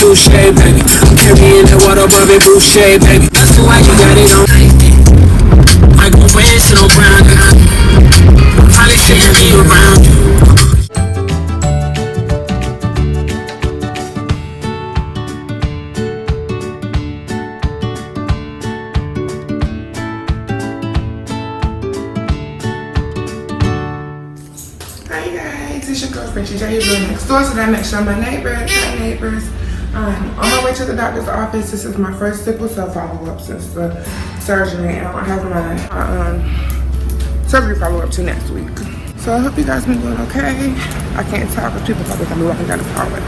Boucher, baby. I'm carrying that water, Bobby Boucher, baby. That's why you got it on. I go ranch no brown, girl. Probably seeing me around you. It's your girl Askfrenchij. How you doing next door? So that makes sure my neighbors, on my way to the doctor's office. This is my first sickle cell follow-up since the surgery, and I have my surgery follow-up to next week. So I hope you guys been doing okay. I can't tell because people probably gonna be walking down the hallway.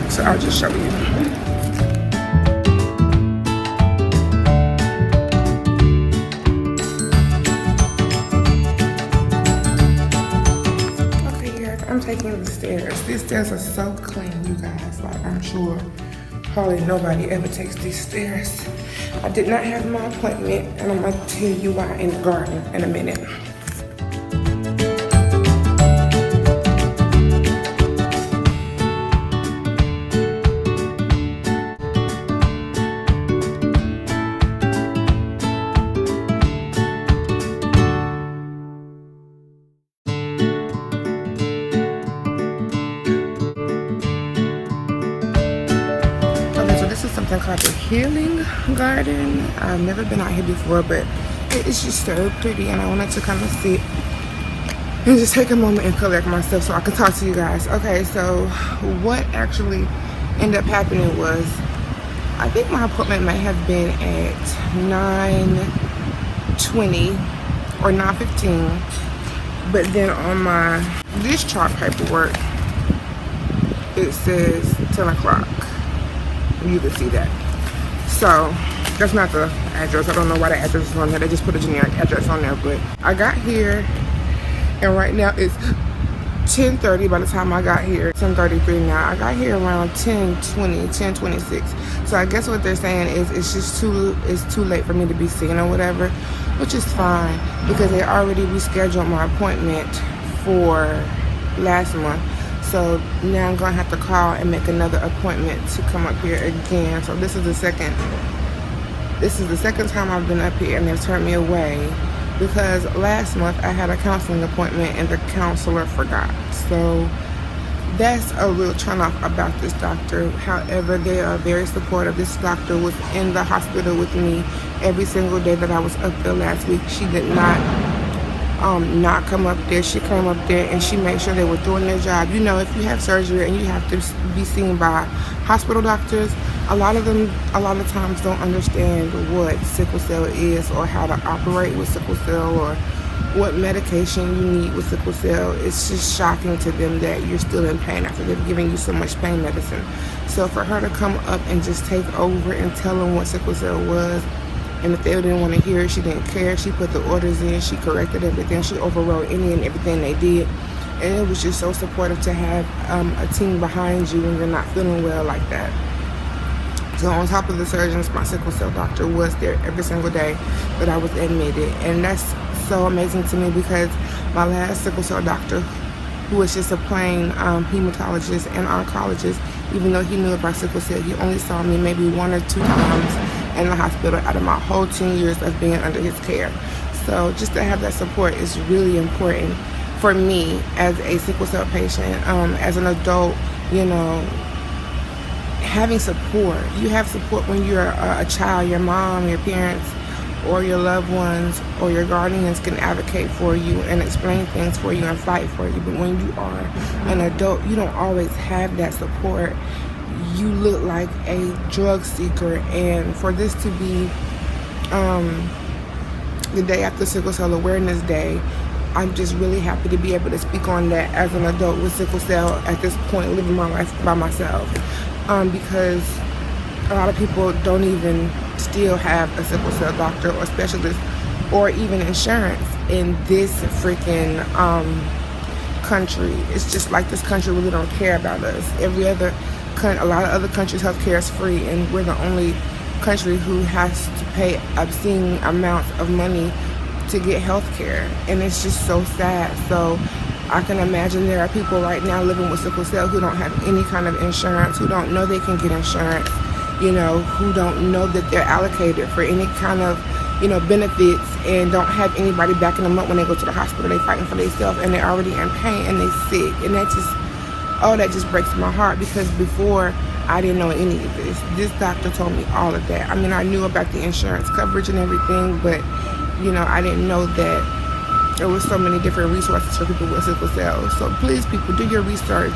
So I'll just show you. I'm taking the stairs. These stairs are so clean, you guys. Like, I'm sure hardly nobody ever takes these stairs. I did not have my appointment, and I'm gonna tell you why in the garden in a minute. Something called the Healing Garden. I've never been out here before, but it's just so pretty, and I wanted to kind of sit and just take a moment and collect myself so I could talk to you guys. Okay, so what actually ended up happening was, I think my appointment might have been at 9:20 or 9:15, but then on my discharge paperwork it says 10 o'clock. You can see that. So that's not the address. I don't know why the address is on there. They just put a generic address on there. But I got here, and right now it's 10:30 by the time I got here. 10:33 now. I got here around 10:20, 10:26. So I guess what they're saying is it's too late for me to be seen or whatever, which is fine because they already rescheduled my appointment for last month. So now I'm gonna have to call and make another appointment to come up here again. So this is the second time I've been up here, and they've turned me away because last month I had a counseling appointment and the counselor forgot. So that's a real turn off about this doctor. However, they are very supportive. This doctor was in the hospital with me every single day that I was up there last week. She did not come up there. She came up there and she made sure they were doing their job. You know, if you have surgery and you have to be seen by hospital doctors, a lot of times don't understand what sickle cell is or how to operate with sickle cell or what medication you need with sickle cell. It's just shocking to them that you're still in pain after they've given you so much pain medicine. So for her to come up and just take over and tell them what sickle cell was, and if they didn't want to hear it, she didn't care. She put the orders in. She corrected everything. She overrode any and everything they did. And it was just so supportive to have a team behind you when you're not feeling well like that. So on top of the surgeons, my sickle cell doctor was there every single day that I was admitted. And that's so amazing to me because my last sickle cell doctor, who was just a plain hematologist and oncologist, even though he knew about sickle cell, he only saw me maybe 1 or 2 times in the hospital out of my whole 10 years of being under his care. So just to have that support is really important for me as a sickle cell patient. As an adult, you know, having support. You have support when you're a child. Your mom, your parents, or your loved ones, or your guardians can advocate for you and explain things for you and fight for you. But when you are an adult, you don't always have that support. You look like a drug seeker, and for this to be the day after Sickle Cell Awareness Day, I'm just really happy to be able to speak on that as an adult with sickle cell at this point, living my life by myself, because a lot of people don't even still have a sickle cell doctor or specialist or even insurance in this freaking country. It's just like this country really don't care about us. A lot of other countries, healthcare is free, and we're the only country who has to pay obscene amounts of money to get healthcare, and it's just so sad. So I can imagine there are people right now living with sickle cell who don't have any kind of insurance, who don't know they can get insurance, you know, who don't know that they're allocated for any kind of, you know, benefits, and don't have anybody backing them up when they go to the hospital. They fighting for themselves, and they're already in pain, and they sick, and that just breaks my heart, because before I didn't know any of this. This doctor told me all of that. I mean, I knew about the insurance coverage and everything, but you know, I didn't know that there was so many different resources for people with sickle cell. So please, people, do your research.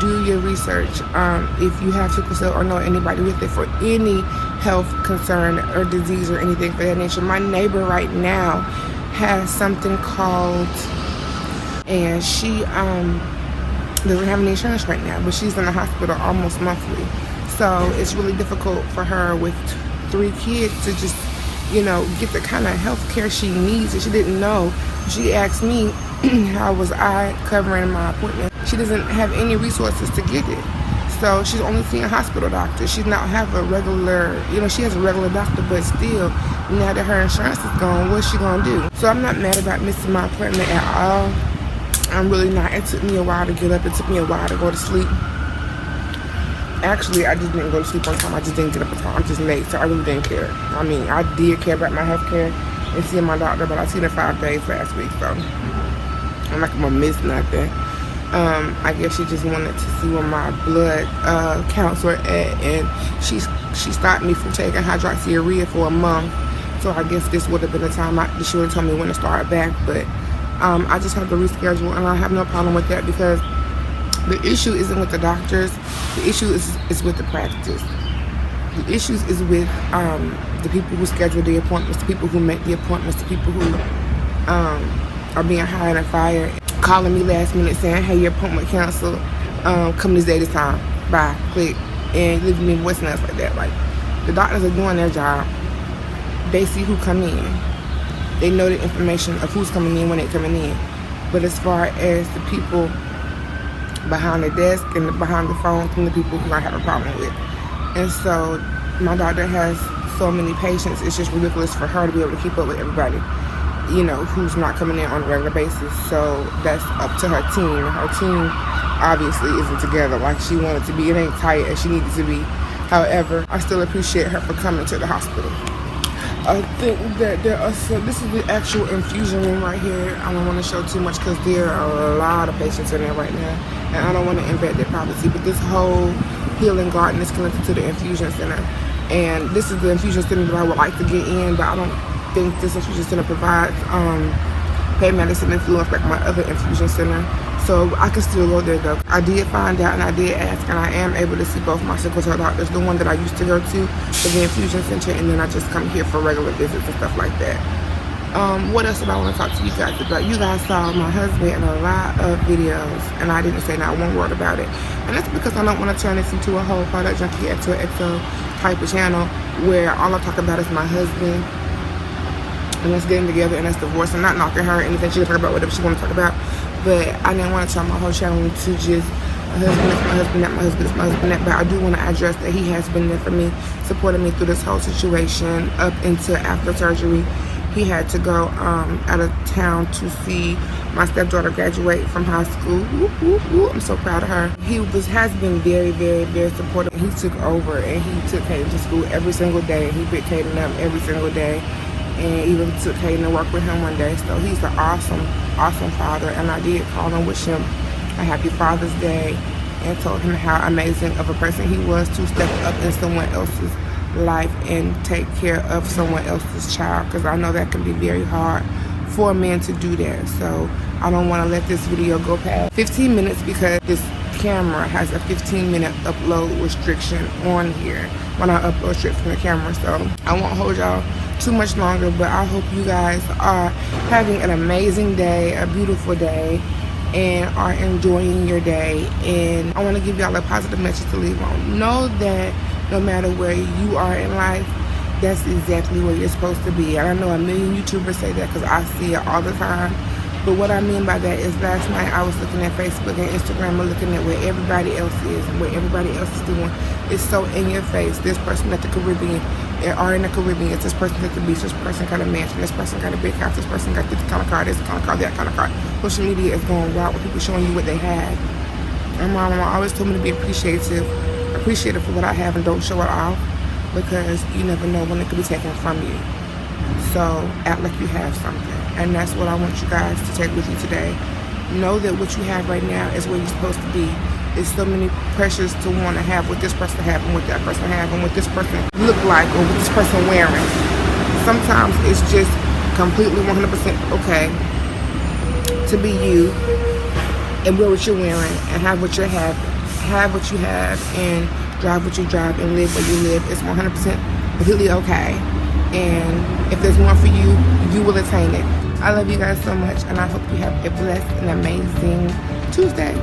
Do your research. If you have sickle cell or know anybody with it for any health concern or disease or anything for that nature. My neighbor right now has something called, and she doesn't have any insurance right now, but she's in the hospital almost monthly. So it's really difficult for her with 3 kids to just, you know, get the kind of health care she needs, and she didn't know. She asked me how was I covering my appointment. She doesn't have any resources to get it. So she's only seeing hospital doctors. She's not have a regular, you know, she has a regular doctor, but still, now that her insurance is gone, what's she gonna do? So I'm not mad about missing my appointment at all. I'm really not. It took me a while to get up. It took me a while to go to sleep. Actually, I just didn't go to sleep on time. I just didn't get up on time. I'm just late, so I really didn't care. I mean, I did care about my health care and seeing my doctor, but I seen her 5 days last week, so I'm not gonna miss nothing. I guess she just wanted to see where my blood counts were at, and she stopped me from taking hydroxyurea for a month. So I guess this would have been the time she would have told me when to start back, but I just have to reschedule, and I have no problem with that, because the issue isn't with the doctors. The issue is with the practice. The issues is with the people who schedule the appointments, the people who make the appointments, the people who are being hired and fired, calling me last minute saying, hey, your appointment canceled, come this day, this time, bye, click, and leaving me voice notes like that. Like, the doctors are doing their job. They see who come in. They know the information of who's coming in when they're coming in. But as far as the people behind the desk and behind the phone, and the people who I have a problem with. And so my doctor has so many patients, it's just ridiculous for her to be able to keep up with everybody, you know, who's not coming in on a regular basis. So that's up to her team. Her team obviously isn't together like she wanted to be. It ain't tight as she needed to be. However, I still appreciate her for coming to the hospital. I think that there are some, this is the actual infusion room right here. I don't want to show too much because there are a lot of patients in there right now, and I don't want to invade their privacy, but this whole healing garden is connected to the infusion center, and this is the infusion center that I would like to get in, but I don't think this infusion center provides pain medicine influence like my other infusion center, so I can still go there though. I did find out and I did ask, and I am able to see both my sickle cell doctors, the one that I used to go to for the infusion center, and then I just come here for regular visits and stuff like that. What else did I want to talk to you guys about? You guys saw my husband in a lot of videos, and I didn't say not one word about it, and that's because I don't want to turn this into a whole product junkie to an XO type of channel where all I talk about is my husband and us getting together and us divorce, and not knocking her or anything. She can talk about whatever she want to talk about, but I didn't want to turn my whole channel to just my husband, that's my husband, that my husband, that's my husband, that. But I do want to address that he has been there for me, supporting me through this whole situation up until after surgery. He had to go out of town to see my stepdaughter graduate from high school. I'm so proud of her. He has been very, very, very supportive. He took over and he took Hayden to school every single day. He picked Hayden up every single day, and even took Hayden to work with him one day. So he's an awesome, awesome father, and I did call and wish him a happy Father's Day and told him how amazing of a person he was to step up in someone else's life and take care of someone else's child, because I know that can be very hard for men to do that. So I don't want to let this video go past 15 minutes because this camera has a 15-minute upload restriction on here when I upload straight from the camera. So I won't hold y'all too much longer, but I hope you guys are having an amazing day, a beautiful day, and are enjoying your day. And I want to give y'all a positive message to leave on. Know that no matter where you are in life, that's exactly where you're supposed to be. And I know a million YouTubers say that because I see it all the time. But what I mean by that is last night I was looking at Facebook and Instagram and looking at where everybody else is and what everybody else is doing. It's so in your face. This person at the Caribbean, or in the Caribbean, it's this person at the beach, this person got a mansion, this person got a big house, this person got this kind of car, this kind of car, that kind of car. social media is going wild with people showing you what they have. And my mama always told me to be appreciative for what I have and don't show it off, because you never know when it could be taken from you. So act like you have something. And that's what I want you guys to take with you today. Know that what you have right now is where you're supposed to be. There's so many pressures to want to have what this person have and what that person have and what this person look like or what this person wearing. Sometimes it's just completely 100% okay to be you and wear what you're wearing and have what you have and drive what you drive and live where you live. It's 100% completely okay. And if there's more for you, you will attain it. I love you guys so much, and I hope you have a blessed and amazing Tuesday.